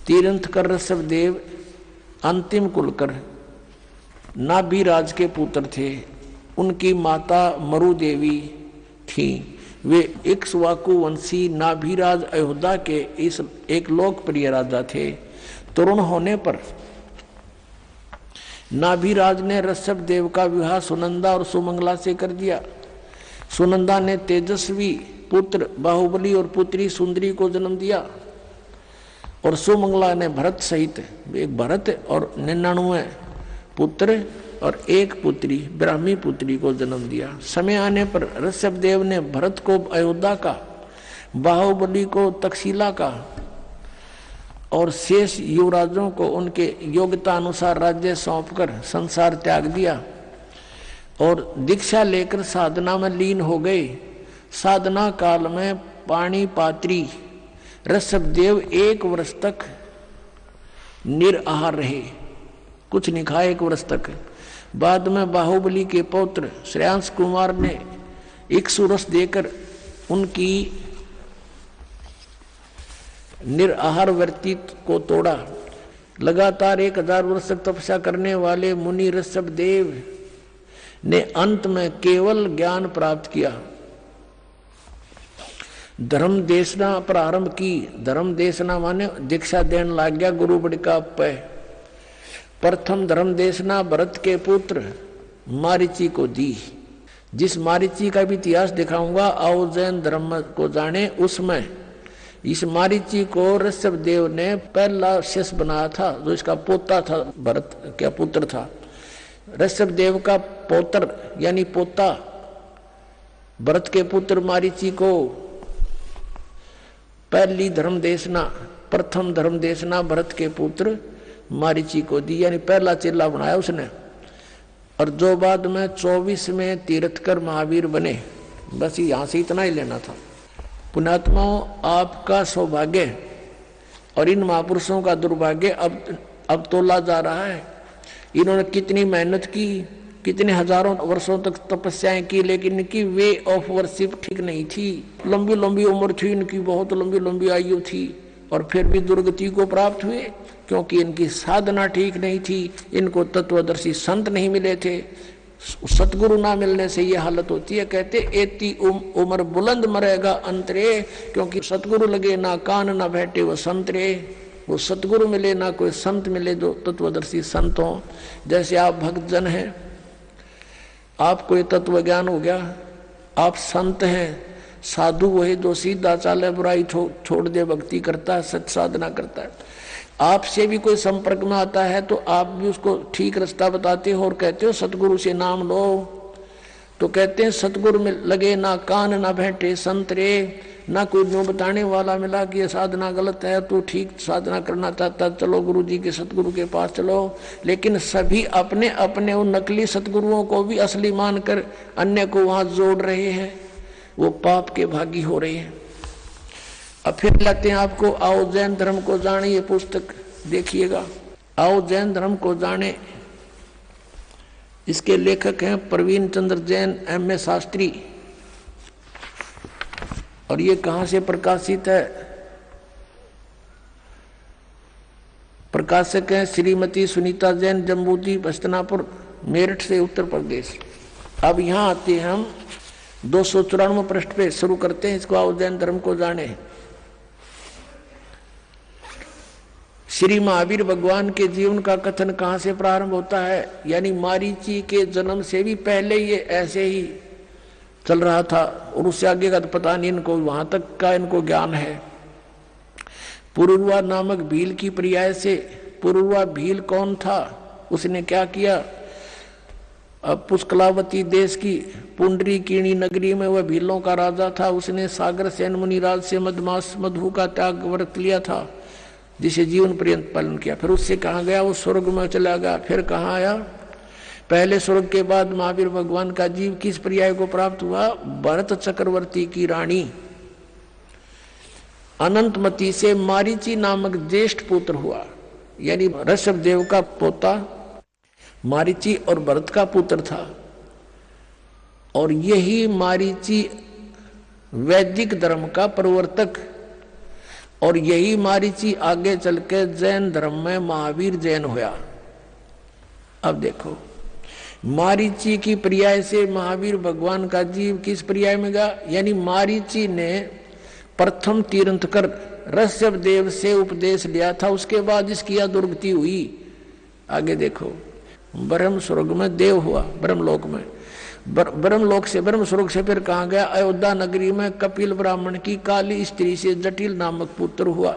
तीर्थंकर ऋषभदेव अंतिम कुलकर नाभिराज के पुत्र थे। उनकी माता मरु देवी थी। वे इक्ष्वाकु वंशी नाभिराज अयोध्या के इस एक लोकप्रिय राजा थे। तरुण होने पर नाभिराज ने ऋषभदेव का विवाह सुनंदा और सुमंगला से कर दिया। सुनंदा ने तेजस्वी पुत्र बाहुबली और पुत्री सुंदरी को जन्म दिया और सुमंगला ने भरत सहित एक भरत और 99 पुत्र और एक पुत्री ब्राह्मी पुत्री को जन्म दिया। समय आने पर ऋषभदेव ने भरत को अयोध्या का, बाहुबली को तक्षशिला का और शेष युवराजों को उनके योग्यता अनुसार राज्य सौंपकर संसार त्याग दिया और दीक्षा लेकर साधना में लीन हो गए। साधना काल में पाणिपात्री ऋषभदेव 1 वर्ष तक निराहार रहे, कुछ नहीं खाए 1 वर्ष तक। बाद में बाहुबली के पौत्र श्रेयांश कुमार ने इक्ष्वाकु देकर उनकी निराहार व्रति को तोड़ा। लगातार 1000 वर्ष तक तपस्या करने वाले मुनि ऋषभदेव ने अंत में केवल ज्ञान प्राप्त किया। धर्म देशना प्रारंभ की। धर्म देशना माने दीक्षा देने लग गया गुरु बड़ी का पे। प्रथम धर्म देशना भरत के पुत्र मारीची को दी। जिस मारीची का भी इतिहास दिखाऊंगा, आओ जैन धर्म को जाने। उसमें इस मारीची को ऋषभदेव ने पहला शिष्य बनाया था, जो इसका पोता था, भरत का पुत्र था। ऋषभदेव का पौत्र यानी पोता भरत के पुत्र मारीची को पहली धर्म देशना, प्रथम धर्म देशना भरत के पुत्र मारीची को दी, यानी पहला चेला बनाया उसने। और जो बाद में 24 में तीर्थंकर महावीर बने। बस यहाँ से इतना ही लेना था। पुण्यात्माओं, आपका सौभाग्य और इन महापुरुषों का दुर्भाग्य अब तोला जा रहा है। इन्होंने कितनी मेहनत की, कितने हजारों वर्षों तक तपस्याएं की, लेकिन इनकी वे ऑफ वर्शिप ठीक नहीं थी। लंबी लंबी उम्र थी इनकी, बहुत लंबी लंबी आयु थी, और फिर भी दुर्गति को प्राप्त हुए, क्योंकि इनकी साधना ठीक नहीं थी। इनको तत्वदर्शी संत नहीं मिले थे। सतगुरु ना मिलने से ये हालत होती है। कहते एती उम्र बुलंद मरेगा अंतरे, क्योंकि सतगुरु लगे ना कान ना बैठे वो संतरे। वो सतगुरु मिले ना कोई संत मिले जो तत्वदर्शी संत हो। जैसे आप भक्तजन हैं, आपको ये तत्व ज्ञान हो गया, आप संत हैं। साधु वही जो सीधा चाले, बुराई छोड़ दे, भक्ति करता है, सच साधना करता है। आपसे भी कोई संपर्क में आता है तो आप भी उसको ठीक रास्ता बताते हो और कहते हो सतगुरु से नाम लो। तो कहते हैं सतगुरु में लगे ना कान ना बैठे संतरे। ना कोई नो बताने वाला मिला कि ये साधना गलत है, तू ठीक साधना करना चाहता चलो गुरु जी के सतगुरु के पास चलो। लेकिन सभी अपने अपने उन नकली सतगुरुओं को भी असली मानकर अन्य को वहां जोड़ रहे हैं। वो पाप के भागी हो रहे हैं। अब फिर लाते हैं आपको आओ जैन धर्म को जाने, ये पुस्तक देखिएगा, आओ जैन धर्म को जाने। इसके लेखक हैं प्रवीण चंद्र जैन, M.A. शास्त्री। और ये कहां से प्रकाशित है? प्रकाशक हैं श्रीमती सुनीता जैन, जम्बूजी, बस्तनापुर, मेरठ से, उत्तर प्रदेश। अब यहां आते हैं हम 294 पृष्ठ पे शुरू करते हैं इसको, आओ जैन धर्म को जाने। श्री महावीर भगवान के जीवन का कथन कहां से प्रारंभ होता है? यानी मारीची के जन्म से भी पहले ये ऐसे ही चल रहा था, और उससे आगे का तो पता नहीं इनको, वहां तक का इनको ज्ञान है। पुरुरवा नामक भील की पर्याय से, पुरुरवा भील कौन था, उसने क्या किया? अब पुष्कलावती देश की पुंडरीकीणी नगरी में वह भीलों का राजा था। उसने सागर सेन मुनिराज से मधमास मधु का त्याग व्रत लिया था, जिसे जीवन पर्यंत पालन किया। फिर उससे कहाँ गया? वो स्वर्ग में चला गया। फिर कहाँ आया? पहले स्वर्ग के बाद महावीर भगवान का जीव किस पर्याय को प्राप्त हुआ? भरत चक्रवर्ती की रानी अनंतमती से मारीची नामक ज्येष्ठ पुत्र हुआ। यानी ऋषभदेव का पोता मारीची और भरत का पुत्र था। और यही मारीची वैदिक धर्म का प्रवर्तक और यही मारीची आगे चल के जैन धर्म में महावीर जैन हुआ। अब देखो, मारीची की पर्याय से महावीर भगवान का जीव किस पर्याय में गया? यानी मारीची ने प्रथम तीर्थंकर ऋषभ देव से उपदेश लिया था, उसके बाद इसकी दुर्गति हुई। आगे देखो, ब्रह्म स्वर्ग में देव हुआ, ब्रह्मलोक में, ब्रह्मलोक से ब्रह्म स्वर्ग से फिर कहा गया अयोध्या नगरी में कपिल ब्राह्मण की काली स्त्री से जटिल नामक पुत्र हुआ।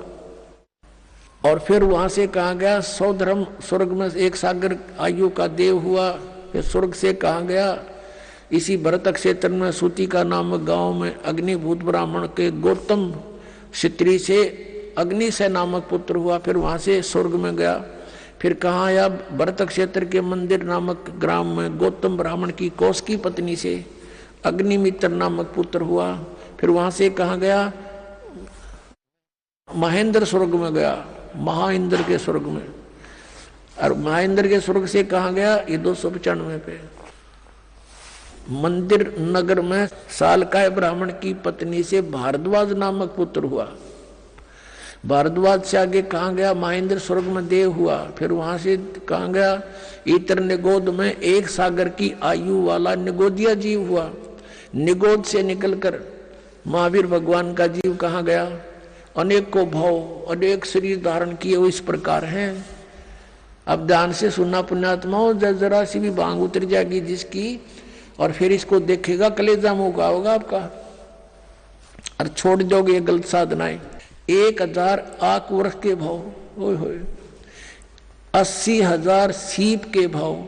और फिर वहां से कहा गया सौधर्म स्वर्ग में एक सागर आयु का देव हुआ। फिर स्वर्ग से कहा गया इसी भरत क्षेत्र में सूतिका नामक गांव में अग्निभूत ब्राह्मण के गौतम स्त्री से अग्नि से नामक पुत्र हुआ। फिर वहां से स्वर्ग में गया। फिर कहा आया भरत क्षेत्र के मंदिर नामक ग्राम में गौतम ब्राह्मण की कौश की पत्नी से अग्निमित्र नामक पुत्र हुआ। फिर वहां से कहा गया महेंद्र स्वर्ग में गया, महाइंद्र के स्वर्ग में। और महाइंद्र के स्वर्ग से कहा गया ये 295 पे मंदिर नगर में सालकाय ब्राह्मण की पत्नी से भारद्वाज नामक पुत्र हुआ। भारद्वाज से आगे कहा गया महेंद्र स्वर्ग में देव हुआ। फिर वहां से कहा गया इतर निगोद में एक सागर की आयु वाला निगोदिया जीव हुआ। निगोद से निकलकर महावीर भगवान का जीव कहा गया। अनेक को भाव अनेक शरीर धारण किए वो इस प्रकार हैं। अब ध्यान से सुनना पुण्यात्माओं, जरा सी भी बांग उतर जाएगी जिसकी, और फिर इसको देखेगा कलेजा मुंह का होगा आपका, और छोड़ दोगे ये गलत साधनाएं। 1000 आक वृक्ष के भाव, ओए होए 80,000 सीप के भाव,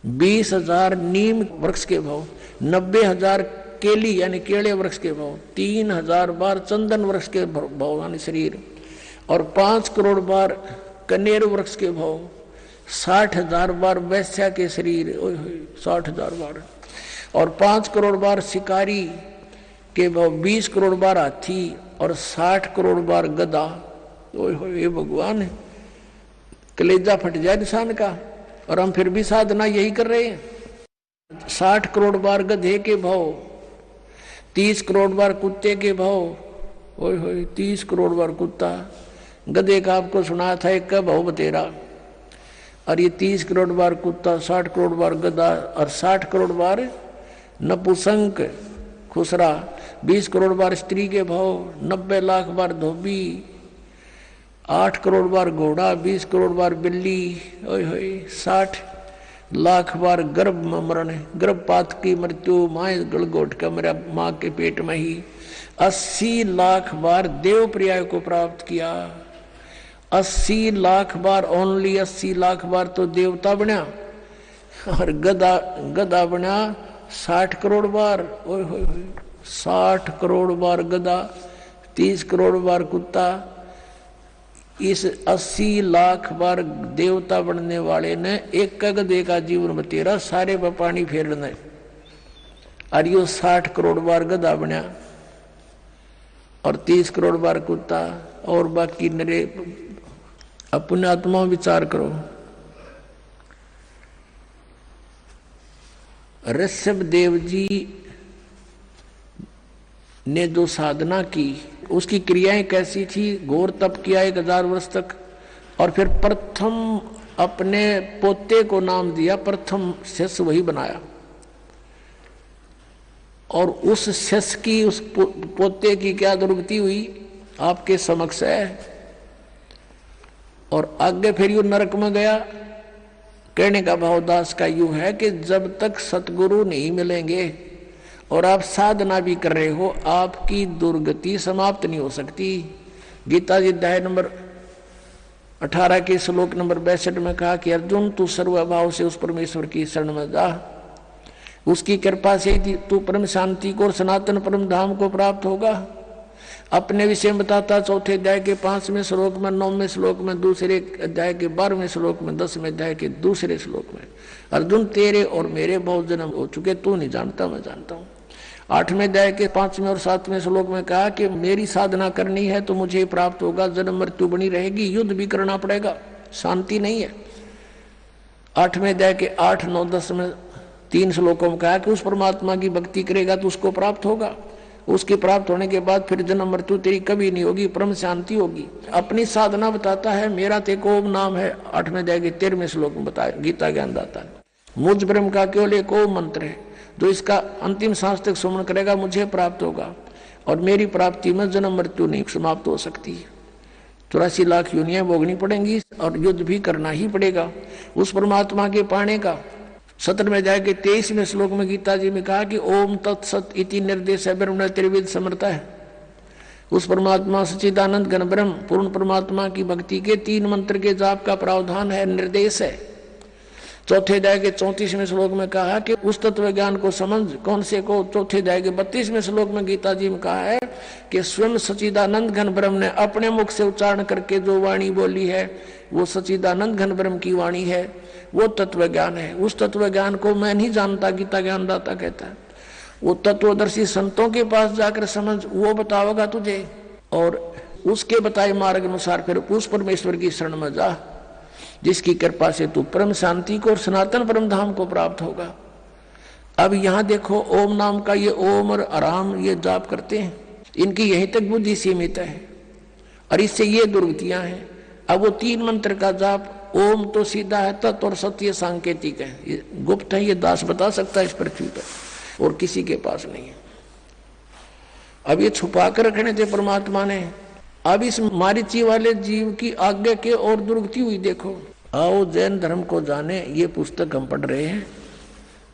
20,000 नीम वृक्ष के भाव, 90,000 केली यानी केले वृक्ष के भाव, 3,000 बार चंदन वृक्ष के भाव यानी शरीर, और 5 करोड़ बार कनेर वृक्ष के भाव, 60,000 बार वैश्या के शरीर, ओए होए 60,000 बार, और 5 करोड़ बार शिकारी के भाव, 20 करोड़ बार हाथी, और 60 करोड़ बार गधा। ओए होए ये भगवान, कलेजा फट जाए इंसान का। और हम फिर भी साधना यही कर रहे हैं। 60 करोड़ बार गधे के भाव, 30 करोड़ बार कुत्ते के भाव, ओए होए 30 करोड़ बार कुत्ता। गधे का आपको सुनाया था एक का भाव बतेरा, और ये 30 करोड़ बार कुत्ता, 60 करोड़ बार गधा, और 60 करोड़ बार नपुंसक खुसरा, 20 करोड़ बार स्त्री के भाव, 90 लाख बार धोबी, 8 करोड़ बार घोड़ा, 20 करोड़ बार बिल्ली, ओए होए 60 लाख बार गर्भ में मरण, गर्भपात की मृत्यु, माए गलगोट का मेरा माँ के पेट में ही, 80 लाख बार देव पर्याय को प्राप्त किया। 80 लाख बार, ओनली 80 लाख बार तो देवता बना, और गधा बना 60 करोड़ बार, ओए होए 60 करोड़ बार गधा, 30 करोड़ बार कुत्ता। इस 80 लाख बार देवता बनने वाले ने एक गधे का जीवन बतेरा, सारे पर पानी फेरना, और यो 60 करोड़ बार गधा बना, और 30 करोड़ बार कुत्ता, और बाकी नरे। अपने आत्मा विचार करो, ऋषभ देव जी ने जो साधना की उसकी क्रियाएं कैसी थी? घोर तप किया 1000 वर्ष तक, और फिर प्रथम अपने पोते को नाम दिया, प्रथम शिष्य वही बनाया, और उस शिष्य की उस पोते की क्या दुर्गति हुई आपके समक्ष है। और आगे फिर यू नरक में गया। कहने का भावदास का यूं है कि जब तक सतगुरु नहीं मिलेंगे और आप साधना भी कर रहे हो, आपकी दुर्गति समाप्त नहीं हो सकती। गीता जी अध्याय नंबर 18 के श्लोक नंबर 62 में कहा कि अर्जुन तू सर्वभाव से उस परमेश्वर की शरण में जा, उसकी कृपा से तू परम शांति को और सनातन परम धाम को प्राप्त होगा। अपने विषय बताता चौथे अध्याय के 5वें श्लोक में, 9वें श्लोक में, दूसरे अध्याय के 12वें श्लोक में, 10वें अध्याय के दूसरे श्लोक में, अर्जुन तेरे और मेरे बहुत जन्म हो चुके, तू नहीं जानता मैं जानता हूँ। 8वें अध्याय के 5वें और 7वें श्लोक में कहा कि मेरी साधना करनी है तो मुझे प्राप्त होगा, जन्म मृत्यु बनी रहेगी, युद्ध भी करना पड़ेगा, शांति नहीं है। 8वें अध्याय के 8, 9, 10 में 3 श्लोकों में कहा कि उस परमात्मा की भक्ति करेगा तो उसको प्राप्त होगा। उसकी प्राप्त होने के बाद फिर जन्म मृत्यु तेरी कभी नहीं होगी, परम शांति होगी। अपनी साधना बताता है, मेरा तेको ओम नाम है, 8वें अध्याय के 13वें श्लोक में बताया गीता ज्ञानदाता ने। मुझ ब्रह्म का केवल एक ओम मंत्र है, जो इसका अंतिम सांस तक सुमन करेगा मुझे प्राप्त होगा, और मेरी प्राप्ति में जन्म मृत्यु नहीं समाप्त हो सकती है। 84 लाख योनियां भोगनी पड़ेंगी और युद्ध भी करना ही पड़ेगा उस परमात्मा के पाने का। 17वें अध्याय के 23वें श्लोक में गीता जी में कहा कि ओम तत्सत इति निर्देश ब्रह्म त्रिविध समर्थ है। उस परमात्मा सच्चिदानंद घन ब्रह्म पूर्ण परमात्मा की भक्ति के 3 मंत्र के जाप का प्रावधान है, निर्देश है। 4थे अध्याय के 34वें श्लोक में कहा कि उस तत्व ज्ञान को समझ, कौन से को? 4थे अध्याय के 32वें श्लोक में गीता जी में कहा है कि स्वयं सच्चिदानंद घन ब्रह्म ने अपने मुख से उच्चारण करके जो वाणी बोली है वो सच्चिदानंद घन ब्रह्म की वाणी है, वो तत्व ज्ञान है। उस तत्व ज्ञान को मैं नहीं जानता, गीता ज्ञानदाता कहता है। वो तत्वदर्शी संतों के पास जाकर समझ, वो बताओगा तुझे, और उसके बताए मार्ग अनुसार फिर उस परमेश्वर की शरण में जा, जिसकी कृपा से तू परम शांति को और सनातन परम धाम को प्राप्त होगा। अब यहाँ देखो, ओम नाम का ये ओम और आराम ये जाप करते हैं, इनकी यहीं तक बुद्धि सीमित है और इससे ये दुर्गतियां हैं। अब वो 3 मंत्र का जाप, ओम तो सीधा है, तत् और सत्य सांकेतिक है, ये गुप्त है, ये दास बता सकता है इस पृथ्वी पर, और किसी के पास नहीं है। अब ये छुपा कर रखने थे परमात्मा ने। अब इस मारीची वाले जीव की आज्ञा के और दुर्गति हुई। देखो, आओ जैन धर्म को जाने, ये पुस्तक हम पढ़ रहे हैं।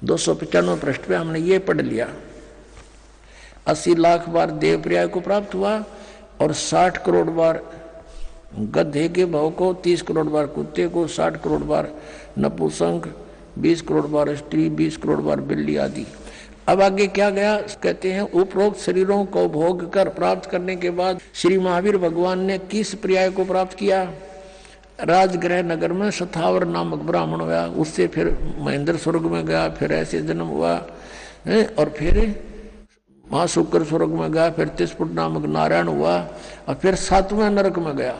295 पृष्ठ पे हमने ये पढ़ लिया। 80 लाख बार देव पर्याय को प्राप्त हुआ और 60 करोड़ बार गधे के भाव को, 30 करोड़ बार कुत्ते को, 60 करोड़ बार नपुंसक, 20 करोड़ बार स्त्री, 20 करोड़ बार बिल्ली आदि। अब आगे क्या गया? कहते हैं उपरोक्त शरीरों को भोग कर प्राप्त करने के बाद श्री महावीर भगवान ने किस पर्याय को प्राप्त किया? राजगृह नगर में सथावर नामक ब्राह्मण हुआ, उससे फिर महेंद्र स्वर्ग में गया, फिर ऐसे जन्म हुआ, और फिर महाशुक्र स्वर्ग में गया, फिर तिस्पुट नामक नारायण हुआ, और फिर 7वें नरक में गया।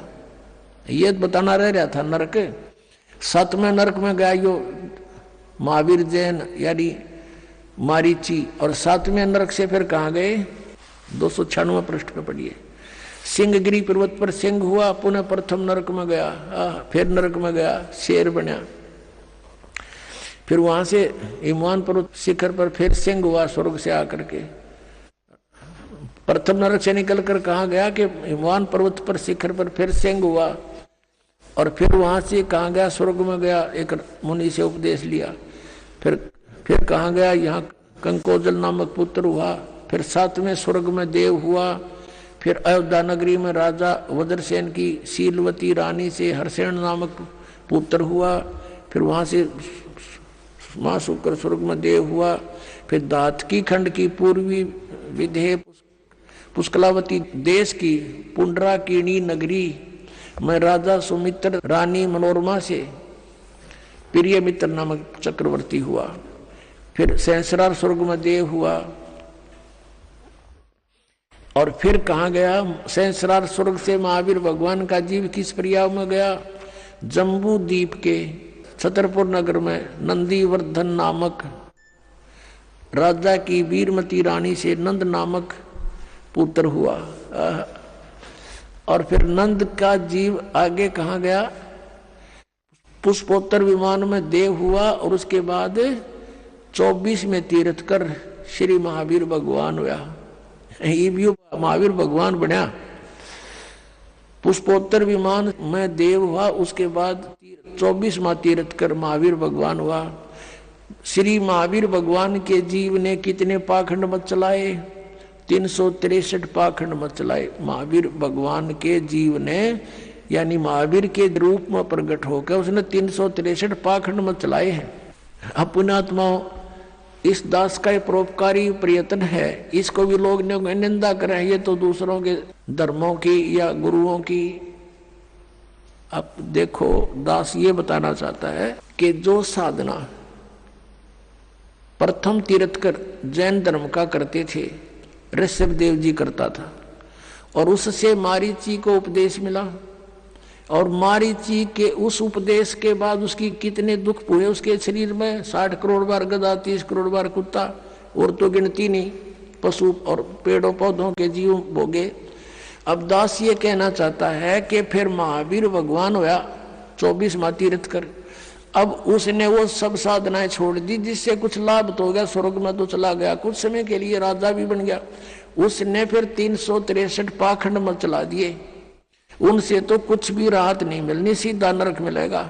ये बताना रह रहा था नरक। 7वें नरक में गया यो महावीर जैन यानी मारीची, और 7वें नरक से फिर कहाँ गए? 296 पृष्ठ पे पढ़िए। सिंहगिरी पर्वत पर सिंह हुआ, पुनः प्रथम नरक में गया, फिर नरक में गया, शेर बना, फिर वहां से हिमवान पर्वत शिखर पर फिर सिंह हुआ स्वर्ग से आकर के। प्रथम नरक से निकल कर कहाँ गया कि हिमवान पर्वत पर शिखर पर फिर सिंह हुआ, और फिर वहां से कहाँ गया? स्वर्ग में गया, एक मुनि से उपदेश लिया। फिर कहाँ गया? यहाँ कंकोजल नामक पुत्र हुआ, फिर 7वें स्वर्ग में देव हुआ, फिर अयोध्या नगरी में राजा वज्रसेन की शीलवती रानी से हरसेन नामक पुत्र हुआ, फिर वहां से महाशुक्र स्वर्ग में देव हुआ, फिर दातकी खंड की पूर्वी विधेय पुष्कलावती देश की पुंडराकीणी नगरी में राजा सुमित्र रानी मनोरमा से प्रिय मित्र नामक चक्रवर्ती हुआ, फिर सहस्रार स्वर्ग में देव हुआ, और फिर कहाँ गया? सहस्रार स्वर्ग से महावीर भगवान का जीव किस पर्याय में गया? जम्बू द्वीप के छतरपुर नगर में नंदीवर्धन नामक राजा की वीरमती रानी से नंद नामक पुत्र हुआ, और फिर नंद का जीव आगे कहाँ गया? पुष्पोत्तर विमान में देव हुआ, और उसके बाद 24 में तीर्थ कर श्री महावीर भगवान हुआ। महावीर भगवान बना। पुष्पोत्तर विमान में देव हुआ, उसके बाद 24वां तीर्थ कर महावीर भगवान हुआ। श्री महावीर भगवान के जीव ने कितने पाखंड मत चलाए? 363 पाखंड मत चलाए। महावीर भगवान के जीव ने यानी महावीर के रूप में प्रकट होकर उसने 363 पाखंड मत चलाए हैं। अपने आत्माओं, इस दास का ये परोपकारी प्रयत्न है, इसको भी लोग निंदा करें, ये तो दूसरों के धर्मों की या गुरुओं की। अब देखो, दास ये बताना चाहता है कि जो साधना प्रथम तीर्थकर जैन धर्म का करते थे, ऋषभ देव जी करता था, और उससे मारीची को उपदेश मिला, और मारीची के उस उपदेश के बाद उसकी कितने दुख हुए उसके शरीर में। 60 करोड़ बार गधा, 30 करोड़ बार कुत्ता, और तो गिनती नहीं। पशु और पेड़ों पौधों के जीव भोगे। अब दास ये कहना चाहता है कि फिर महावीर भगवान होया 24वां तीर्थकर, अब उसने वो सब साधनाएं छोड़ दी जिससे कुछ लाभ तो हो गया, स्वर्ग में तो चला गया, कुछ समय के लिए राजा भी बन गया। उसने फिर 363 पाखंड मत चला दिए, उनसे तो कुछ भी राहत नहीं मिलनी, सीधा नरक मिलेगा।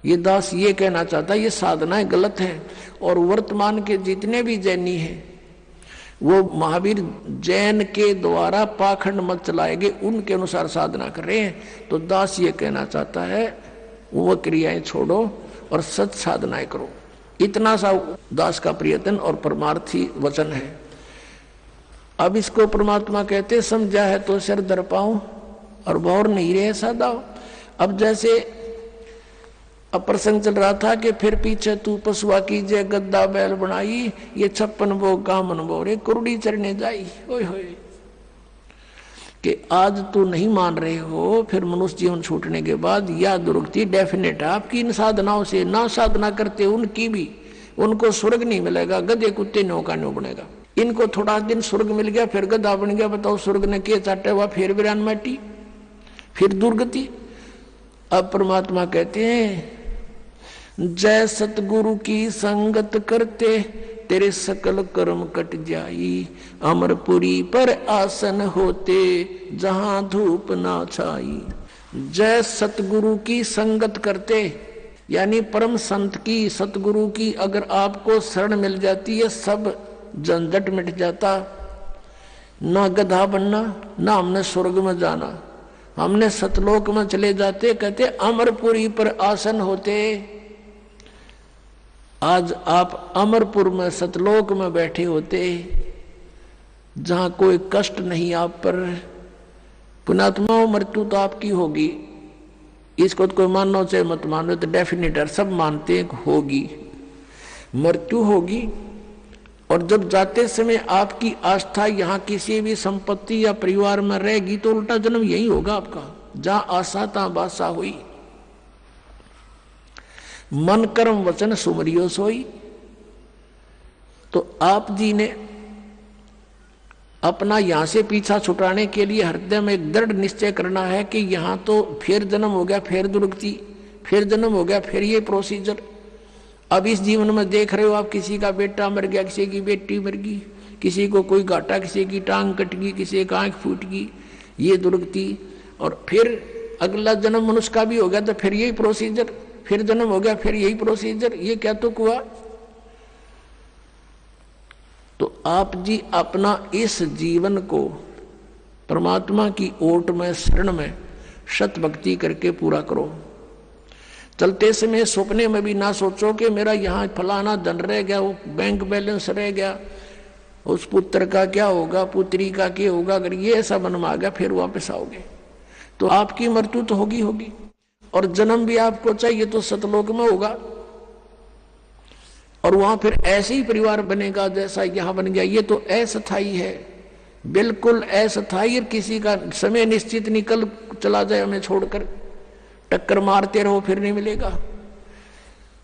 ये दास ये कहना चाहता है ये साधनाएं गलत है। और वर्तमान के जितने भी जैनी हैं वो महावीर जैन के द्वारा पाखंड मत चलाएंगे, उनके अनुसार साधना कर रहे हैं। तो दास ये कहना चाहता है वो क्रियाएं छोड़ो और सच साधनाएं करो। इतना सा दास का प्रयत्न और परमार्थी वचन है। अब इसको परमात्मा कहते समझा है तो सिर धर पाऊं और भौर नहीं रहे सादा। अब जैसे अब प्रसंग चल रहा था कि फिर पीछे तू पशुआ कीजिए गद्दा बैल बनाई, ये 56 भोग का मन बोरे कुरुड़ी चरने जाई। ओए होए कि आज तू नहीं मान रहे हो, फिर मनुष्य जीवन छूटने के बाद यह दुर्गति डेफिनेट है आपकी। इन साधनाओं से ना साधना करते उनकी भी, उनको स्वर्ग नहीं मिलेगा, गधे कुत्ते नौका न्यू बनेगा। इनको थोड़ा दिन स्वर्ग मिल गया फिर गधा बन गया, बताओ स्वर्ग ने के चाटे हुआ, फिर वीरान माटी, फिर दुर्गति। अब परमात्मा कहते हैं जय सतगुरु की संगत करते तेरे सकल कर्म कट जाई, अमरपुरी पर आसन होते जहां धूप ना छाई। जय सतगुरु की संगत करते यानी परम संत की, सतगुरु की अगर आपको शरण मिल जाती है सब झंझट मिट जाता। ना गधा बनना, ना हमने स्वर्ग में जाना, हमने सतलोक में चले जाते। कहते अमरपुरी पर आसन होते। आज आप अमरपुर में सतलोक में बैठे होते जहां कोई कष्ट नहीं आप पर। पुण्यात्माओं मृत्यु तो आपकी होगी, इसको तो कोई मानो चाहे मत मानो, तो डेफिनेट है, सब मानते हैं होगी, मृत्यु होगी। और जब जाते समय आपकी आस्था यहाँ किसी भी संपत्ति या परिवार में रहेगी तो उल्टा जन्म यही होगा आपका, जहां आशा तहां बासा हुई। मन कर्म वचन सुमरियो सोई। तो आप जी ने अपना यहां से पीछा छुटाने के लिए हृदय में एक दृढ़ निश्चय करना है कि यहां तो फिर जन्म हो गया, फिर दुर्गति, फिर जन्म हो गया, फिर ये प्रोसीजर। अब इस जीवन में देख रहे हो आप, किसी का बेटा मर गया, किसी की बेटी मर गई, किसी को कोई घाटा, किसी की टांग कट गई, किसी की आंख फूट गई, ये दुर्गति। और फिर अगला जन्म मनुष्य का भी हो गया तो फिर यही प्रोसीजर, फिर जन्म हो गया, फिर यही प्रोसीजर। ये क्या तो हुआ। तो आप जी अपना इस जीवन को परमात्मा की ओट में, शरण में सत भक्ति करके पूरा करो। चलते समय सपने में भी ना सोचो कि मेरा यहाँ फलाना धन रह गया, वो बैंक बैलेंस रह गया, उस पुत्र का क्या होगा, पुत्री का क्या होगा। अगर ये ऐसा मन में आ गया फिर वापस आओगे तो आपकी मृत्यु तो होगी होगी। और जन्म भी आपको चाहिए तो सतलोक में होगा, और वहां फिर ऐसे ही परिवार बनेगा जैसा यहां बन गया। ये तो अस्थायी है, बिल्कुल अस्थायी। किसी का समय निश्चित निकल चला जाए हमें छोड़कर, टक्कर मारते रहो फिर नहीं मिलेगा।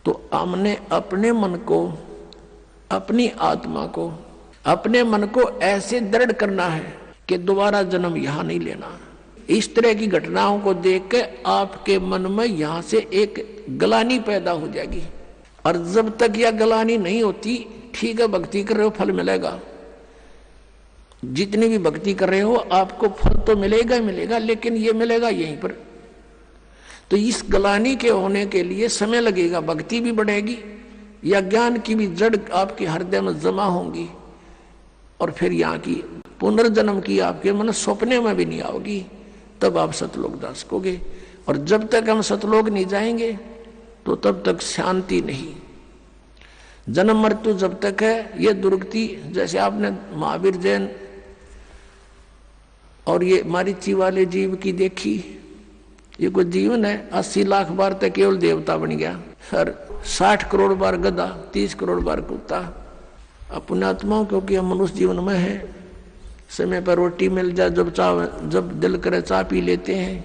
तो हमने अपने मन को, अपनी आत्मा को, अपने मन को ऐसे दृढ़ करना है कि दोबारा जन्म यहां नहीं लेना। इस तरह की घटनाओं को देख के आपके मन में यहां से एक गलानी पैदा हो जाएगी। और जब तक यह गलानी नहीं होती, ठीक है भक्ति कर रहे हो फल मिलेगा, जितनी भी भक्ति कर रहे हो आपको फल तो मिलेगा ही मिलेगा, लेकिन ये मिलेगा यहीं पर। तो इस गलानी के होने के लिए समय लगेगा, भक्ति भी बढ़ेगी या ज्ञान की भी जड़ आपके हृदय में जमा होंगी, और फिर यहाँ की पुनर्जन्म की आपके मन सपने में भी नहीं आओगी, तब आप सतलोक जा सकोगे। और जब तक हम सतलोक नहीं जाएंगे तो तब तक शांति नहीं। जन्म मृत्यु जब तक है, ये दुर्गति, जैसे आपने महावीर जैन और ये मारीची वाले जीव की देखी, ये कोई जीवन है 80 लाख बार तक केवल देवता बन गया, हर 60 करोड़ बार गधा, 30 करोड़ बार कुत्ता। पुण्यात्माओं क्योंकि हम मनुष्य जीवन में है, समय पर रोटी मिल जाए, जब दिल करे चाय पी लेते हैं,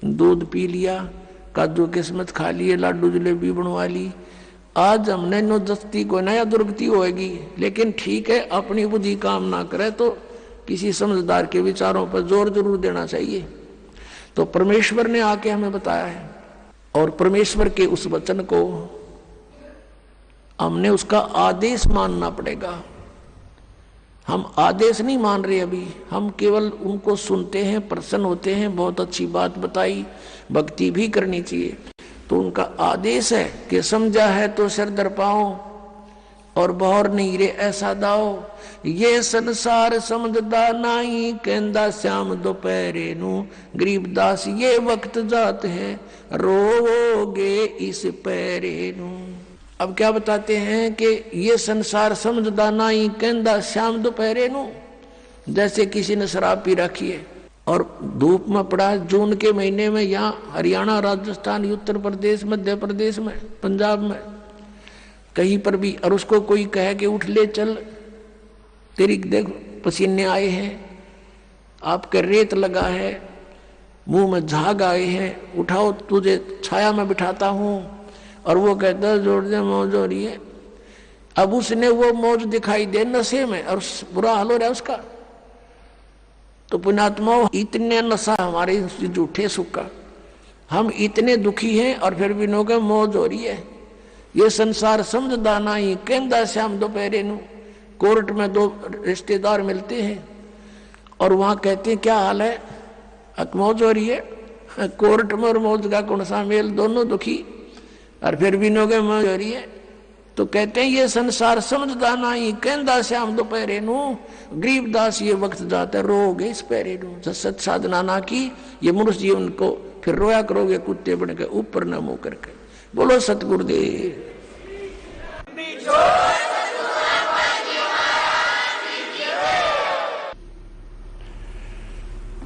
दूध पी लिया, काजू किस्मत खा लिए, लाडू जलेबी बनवा ली, आज हमने नो दस्ती को नया दुर्गति होगी, लेकिन ठीक है, अपनी बुद्धि काम ना करे तो किसी समझदार के विचारों पर जोर जरूर देना चाहिए। तो परमेश्वर ने आके हमें बताया है, और परमेश्वर के उस वचन को हमने उसका आदेश मानना पड़ेगा। हम आदेश नहीं मान रहे अभी, हम केवल उनको सुनते हैं, प्रसन्न होते हैं, बहुत अच्छी बात बताई, भक्ति भी करनी चाहिए। तो उनका आदेश है कि समझा है तो सिर दर पाओ और बहर नहीं रे ऐसा दाओ, ये संसार समझदा नहीं कहंदा श्याम दोपहरे नू, गरीबदास ये वक्त जात है रोगे इस पैरे नू। अब क्या बताते हैं कि ये संसार समझदा नहीं कहंदा श्याम दोपहरे नू, जैसे किसी ने शराब पी रखी है और धूप में पड़ा, जून के महीने में, यहाँ हरियाणा, राजस्थान, उत्तर प्रदेश, मध्य प्रदेश में, पंजाब में, कहीं पर भी, और उसको कोई कहे कि उठ ले चल, तेरी देख पसीने आए हैं, आपके रेत लगा है, मुंह में झाग आए हैं, उठाओ तुझे छाया में बिठाता हूं, और वो कहता है जोड़ दे मौज हो रही है। अब उसने वो मौज दिखाई दे नशे में और बुरा हाल हो रहा है उसका। तो पुण्यात्माओं, इतने नशा हमारे झूठे सुख का, हम इतने दुखी हैं और फिर भी नोके मौज हो रही है। ये संसार समझदा नहीं कहंदा श्याम दोपहरे नू। कोर्ट में दो रिश्तेदार मिलते हैं और वहां कहते हैं क्या हाल है, मौज हो रही है। कोर्ट में और मौज का कौन सा मेल, दोनों दुखी, और फिर भी नोके मौज हो रही है। तो कहते हैं ये संसार समझदा नहीं कहंदा श्याम दोपहरे नू, गरीबदास ये वक्त जाता रोगे इस पैरे नू। सत साधना ना की ये मनुष्य जीवन को फिर रोया करोगे कुत्ते बन के ऊपर न मुंह करके। बोलो सतगुरुदेव।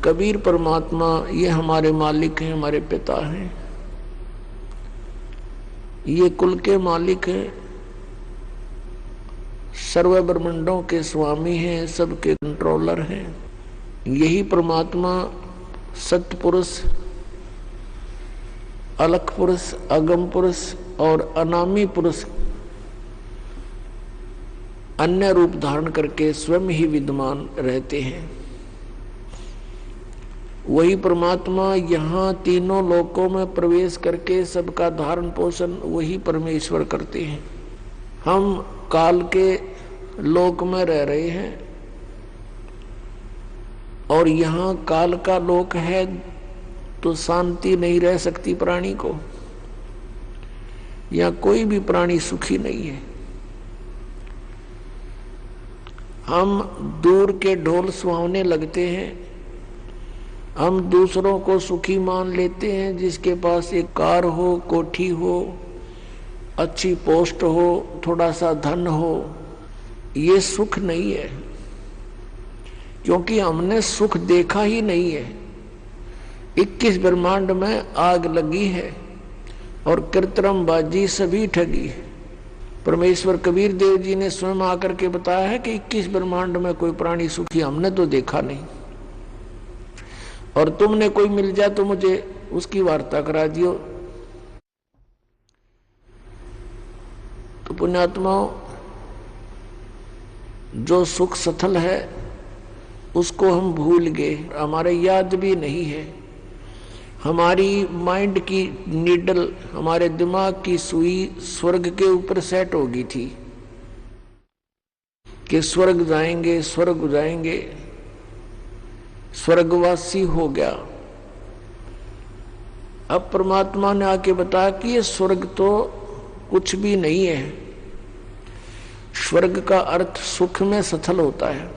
कबीर परमात्मा ये हमारे मालिक हैं, हमारे पिता हैं, ये कुल के मालिक हैं, सर्व ब्रह्मांडों के स्वामी हैं, सबके कंट्रोलर हैं। यही परमात्मा सत्पुरुष, अलख पुरुष, अगम पुरुष और अनामी पुरुष अन्य रूप धारण करके स्वयं ही विद्यमान रहते हैं। वही परमात्मा यहाँ तीनों लोकों में प्रवेश करके सबका धारण पोषण वही परमेश्वर करते हैं। हम काल के लोक में रह रहे हैं और यहाँ काल का लोक है तो शांति नहीं रह सकती प्राणी को। यहाँ कोई भी प्राणी सुखी नहीं है। हम दूर के ढोल सुहावने लगते हैं, हम दूसरों को सुखी मान लेते हैं, जिसके पास एक कार हो, कोठी हो, अच्छी पोस्ट हो, थोड़ा सा धन हो। ये सुख नहीं है, क्योंकि हमने सुख देखा ही नहीं है। 21 ब्रह्मांड में आग लगी है और कृत्रिम बाजी सभी ठगी है। परमेश्वर कबीर देव जी ने स्वयं आकर के बताया है कि 21 ब्रह्मांड में कोई प्राणी सुखी हमने तो देखा नहीं, और तुमने कोई मिल जाए तो मुझे उसकी वार्ता करा दियो। तो पुण्यात्माओं, जो सुख सथल है उसको हम भूल गए, हमारे याद भी नहीं है। हमारी माइंड की नीडल, हमारे दिमाग की सुई स्वर्ग के ऊपर सेट हो गई थी कि स्वर्ग जाएंगे, स्वर्ग जाएंगे, स्वर्गवासी हो गया। अब परमात्मा ने आके बताया कि ये स्वर्ग तो कुछ भी नहीं है। स्वर्ग का अर्थ सुख में सथल होता है,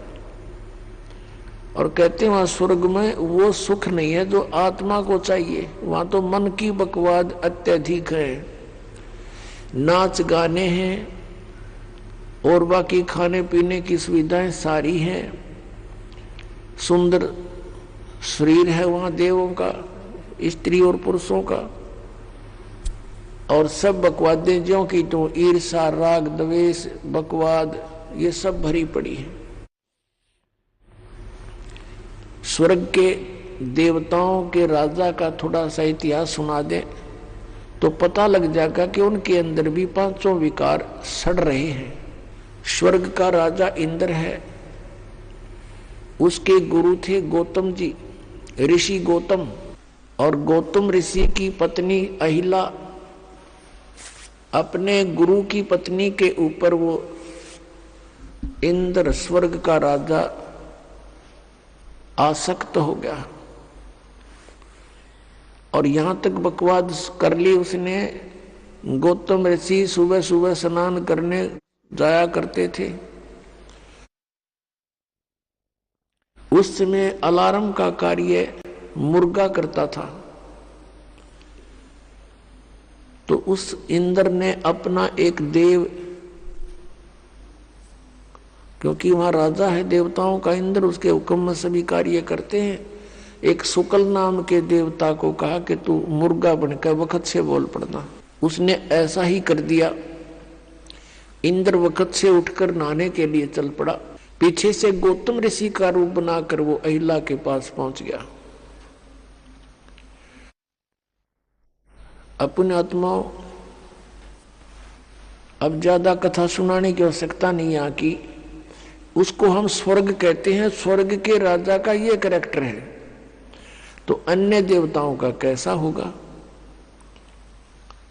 और कहते हैं वहां स्वर्ग में वो सुख नहीं है जो आत्मा को चाहिए। वहां तो मन की बकवाद अत्यधिक है, नाच गाने हैं और बाकी खाने पीने की सुविधाएं सारी हैं, सुंदर शरीर है वहां देवों का, स्त्री और पुरुषों का, और सब बकवादें ज्यों की तो ईर्षा, राग, द्वेष, बकवाद ये सब भरी पड़ी है। स्वर्ग के देवताओं के राजा का थोड़ा सा इतिहास सुना दें तो पता लग जाएगा कि उनके अंदर भी पांचों विकार सड़ रहे हैं। स्वर्ग का राजा इंद्र है, उसके गुरु थे गौतम जी, ऋषि गौतम, और गौतम ऋषि की पत्नी अहिला अपने गुरु की पत्नी के ऊपर वो इंद्र स्वर्ग का राजा आसक्त हो गया और यहां तक बकवाद कर ली उसने। गौतम ऋषि सुबह सुबह स्नान करने जाया करते थे। उस समय अलार्म का कार्य मुर्गा करता था। तो उस इंद्र ने अपना एक देव, क्योंकि वहां राजा है देवताओं का इंद्र, उसके हुक्म में सभी कार्य करते हैं, एक शुक्ल नाम के देवता को कहा कि तू मुर्गा बनकर वक्त से बोल पड़ना। उसने ऐसा ही कर दिया। इंद्र वक्त से उठकर नहाने के लिए चल पड़ा। पीछे से गौतम ऋषि का रूप बनाकर वो अहिला के पास पहुंच गया। अपने आत्माओं, अब ज्यादा कथा सुनाने की आवश्यकता नहीं यहाँ की। उसको हम स्वर्ग कहते हैं, स्वर्ग के राजा का ये कैरेक्टर है, तो अन्य देवताओं का कैसा होगा।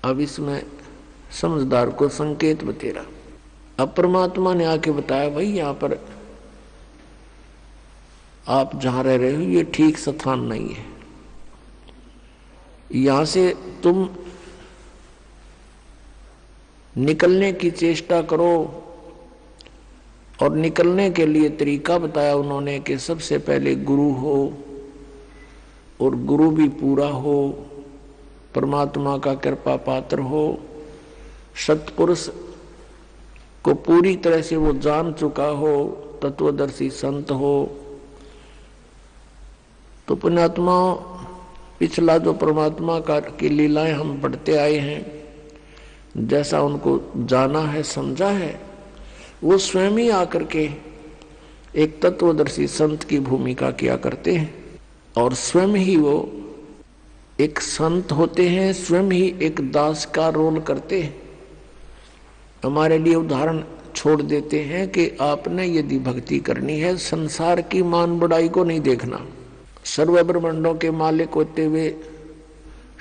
अब इसमें समझदार को संकेत बतेरा। अब परमात्मा ने आके बताया, भाई यहाँ पर आप जहां रह रहे हो ये ठीक स्थान नहीं है, यहां से तुम निकलने की चेष्टा करो। और निकलने के लिए तरीका बताया उन्होंने कि सबसे पहले गुरु हो, और गुरु भी पूरा हो, परमात्मा का कृपा पात्र हो, सत्पुरुष को पूरी तरह से वो जान चुका हो, तत्वदर्शी संत हो। तो पुण्यात्मा, पिछला जो परमात्मा का की लीलाएं हम पढ़ते आए हैं, जैसा उनको जाना है, समझा है, वो स्वयं ही आकर के एक तत्वदर्शी संत की भूमिका किया करते हैं, और स्वयं ही वो एक संत होते हैं, स्वयं ही एक दास का रोल करते हैं। हमारे लिए उदाहरण छोड़ देते हैं कि आपने यदि भक्ति करनी है, संसार की मान बढ़ाई को नहीं देखना। सर्व ब्रह्मांडों के मालिक होते हुए,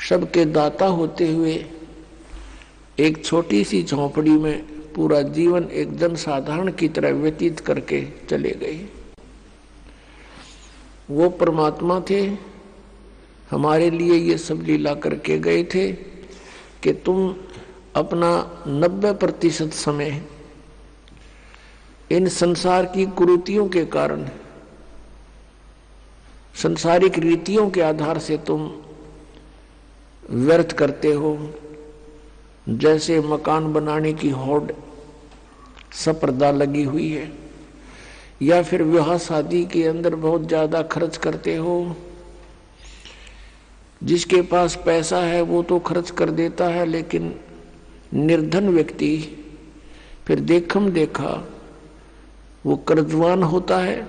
सबके दाता होते हुए, एक छोटी सी झोंपड़ी में पूरा जीवन एक जनसाधारण की तरह व्यतीत करके चले गए। वो परमात्मा थे, हमारे लिए ये सब लीला करके गए थे कि तुम अपना 90% समय इन संसार की कुरीतियों के कारण, संसारिक रीतियों के आधार से तुम व्यर्थ करते हो। जैसे मकान बनाने की होड़ स्पर्धा लगी हुई है, या फिर विवाह शादी के अंदर बहुत ज्यादा खर्च करते हो। जिसके पास पैसा है वो तो खर्च कर देता है, लेकिन निर्धन व्यक्ति फिर देखम देखा वो कर्जवान होता है।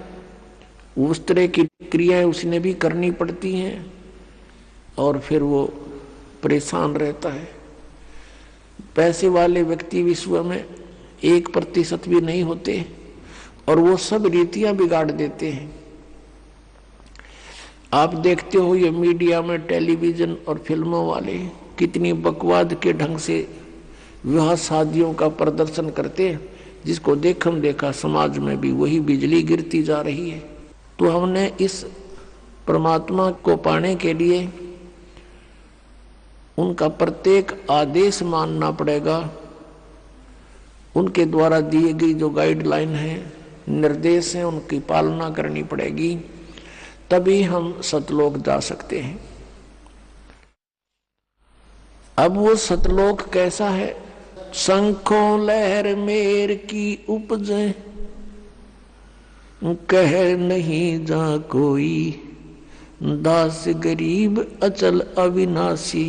उस तरह की क्रियाएं उसने भी करनी पड़ती हैं, और फिर वो परेशान रहता है। पैसे वाले व्यक्ति विश्व में 1% भी नहीं होते, और वो सब रीतियां बिगाड़ देते हैं। आप देखते हो ये मीडिया में, टेलीविजन और फिल्मों वाले कितनी बकवाद के ढंग से विवाह शादियों का प्रदर्शन करते हैं, जिसको देखम देखा समाज में भी वही बिजली गिरती जा रही है। तो हमने इस परमात्मा को पाने के लिए उनका प्रत्येक आदेश मानना पड़ेगा। उनके द्वारा दिए गई जो गाइडलाइन है, निर्देश है, उनकी पालना करनी पड़ेगी, तभी हम सतलोक जा सकते हैं। अब वो सतलोक कैसा है? शंखों लहर मेर की उपजे, कह नहीं जा कोई, दास गरीब अचल अविनाशी,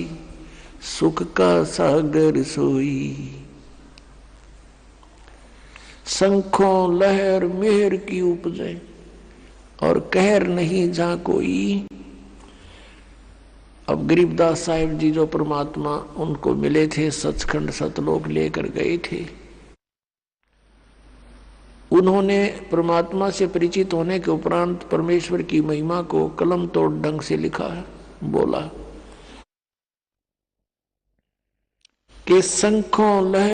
सुख का सागर सोई। शंखों लहर मेहर की उपजे और कहर नहीं जा कोई, अब गरीबदास साहिब जी जो परमात्मा उनको मिले थे, सचखंड सतलोक लेकर गए थे, उन्होंने परमात्मा से परिचित होने के उपरांत परमेश्वर की महिमा को कलम तोड़ ढंग से लिखा है। बोला कि शंखों लहर